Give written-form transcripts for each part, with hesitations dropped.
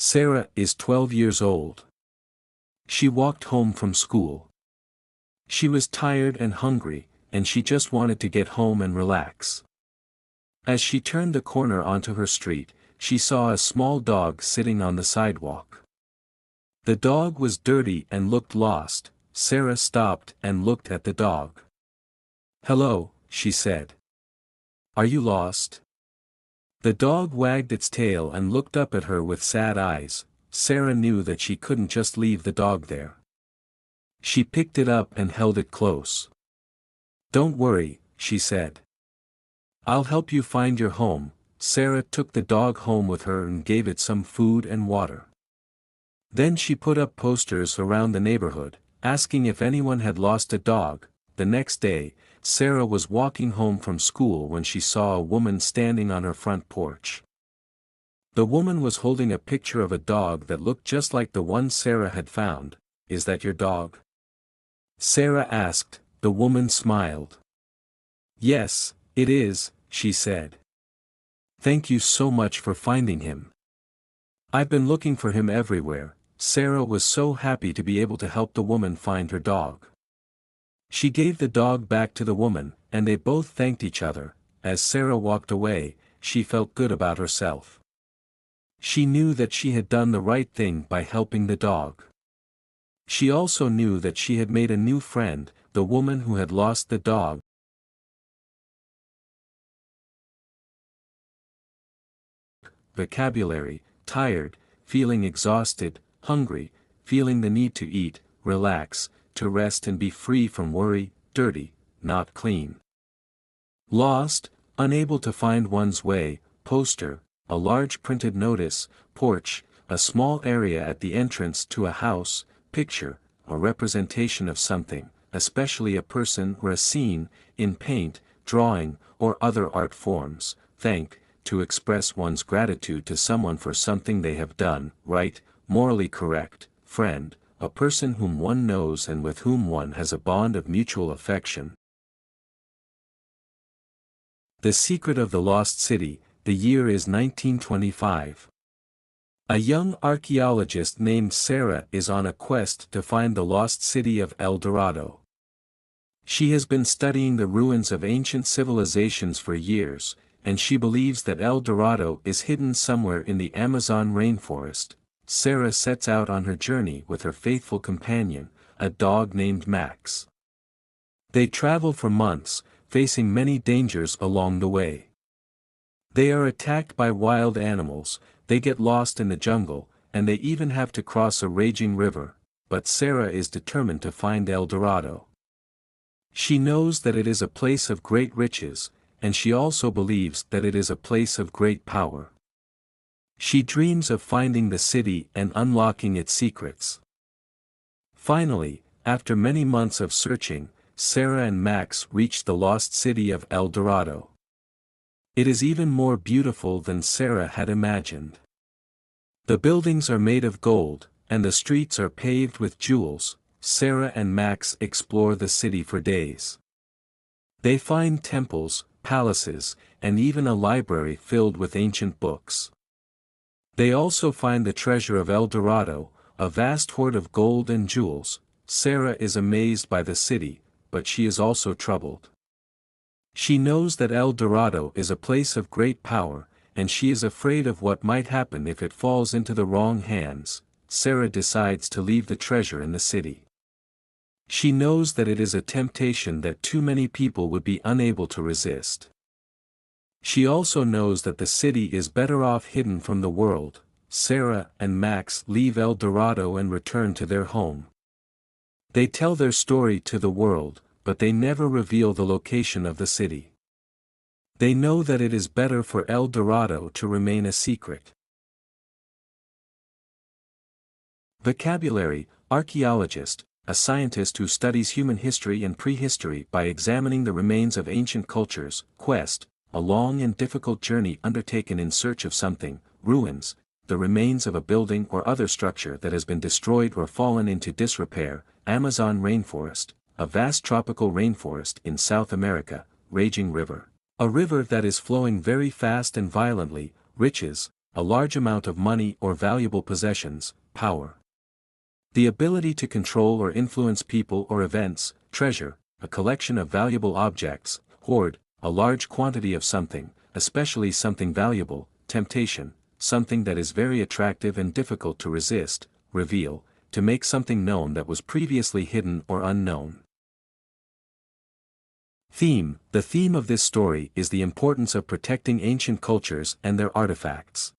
Sarah is 12 years old. She walked home from school. She was tired and hungry, and she just wanted to get home and relax. As she turned the corner onto her street, she saw a small dog sitting on the sidewalk. The dog was dirty and looked lost. Sarah stopped and looked at the dog. "Hello," she said. "Are you lost?" The dog wagged its tail and looked up at her with sad eyes. Sarah knew that she couldn't just leave the dog there. She picked it up and held it close. "Don't worry," she said. "I'll help you find your home." Sarah took the dog home with her and gave it some food and water. Then she put up posters around the neighborhood, asking if anyone had lost a dog. The next day, Sarah was walking home from school when she saw a woman standing on her front porch. The woman was holding a picture of a dog that looked just like the one Sarah had found. "Is that your dog?" Sarah asked. The woman smiled. "Yes, it is," she said. "Thank you so much for finding him. I've been looking for him everywhere." Sarah was so happy to be able to help the woman find her dog. She gave the dog back to the woman, and they both thanked each other. As Sarah walked away, she felt good about herself. She knew that she had done the right thing by helping the dog. She also knew that she had made a new friend, the woman who had lost the dog. Vocabulary: tired, feeling exhausted, hungry, feeling the need to eat, relax, to rest and be free from worry, dirty, not clean. Lost, unable to find one's way, poster, a large printed notice, porch, a small area at the entrance to a house, picture, a representation of something, especially a person or a scene, in paint, drawing, or other art forms. Thank, to express one's gratitude to someone for something they have done, right, morally correct, friend, a person whom one knows and with whom one has a bond of mutual affection. The Secret of the Lost City. The year is 1925. A young archaeologist named Sarah is on a quest to find the lost city of El Dorado. She has been studying the ruins of ancient civilizations for years, and she believes that El Dorado is hidden somewhere in the Amazon rainforest. Sarah sets out on her journey with her faithful companion, a dog named Max. They travel for months, facing many dangers along the way. They are attacked by wild animals, they get lost in the jungle, and they even have to cross a raging river, but Sarah is determined to find El Dorado. She knows that it is a place of great riches, and she also believes that it is a place of great power. She dreams of finding the city and unlocking its secrets. Finally, after many months of searching, Sarah and Max reach the lost city of El Dorado. It is even more beautiful than Sarah had imagined. The buildings are made of gold, and the streets are paved with jewels. Sarah and Max explore the city for days. They find temples, palaces, and even a library filled with ancient books. They also find the treasure of El Dorado, a vast hoard of gold and jewels. Sarah is amazed by the city, but she is also troubled. She knows that El Dorado is a place of great power, and she is afraid of what might happen if it falls into the wrong hands. Sarah decides to leave the treasure in the city. She knows that it is a temptation that too many people would be unable to resist. She also knows that the city is better off hidden from the world. Sarah and Max leave El Dorado and return to their home. They tell their story to the world, but they never reveal the location of the city. They know that it is better for El Dorado to remain a secret. Vocabulary: archaeologist, a scientist who studies human history and prehistory by examining the remains of ancient cultures. Quest, a long and difficult journey undertaken in search of something. Ruins, the remains of a building or other structure that has been destroyed or fallen into disrepair. Amazon rainforest, a vast tropical rainforest in South America. Raging river, a river that is flowing very fast and violently. Riches, a large amount of money or valuable possessions, power. The ability to control or influence people or events, treasure, a collection of valuable objects, hoard, a large quantity of something, especially something valuable, temptation, something that is very attractive and difficult to resist, reveal, to make something known that was previously hidden or unknown. Theme: the theme of this story is the importance of protecting ancient cultures and their artifacts.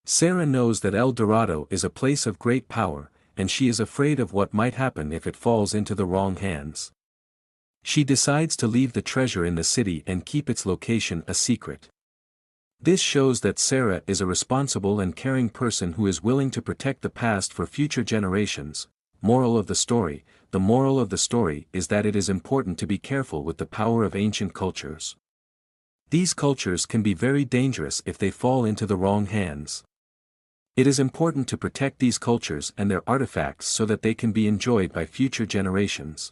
Sarah knows that El Dorado is a place of great power, and she is afraid of what might happen if it falls into the wrong hands. She decides to leave the treasure in the city and keep its location a secret. This shows that Sarah is a responsible and caring person who is willing to protect the past for future generations. Moral of the story: the moral of the story is that it is important to be careful with the power of ancient cultures. These cultures can be very dangerous if they fall into the wrong hands. It is important to protect these cultures and their artifacts so that they can be enjoyed by future generations.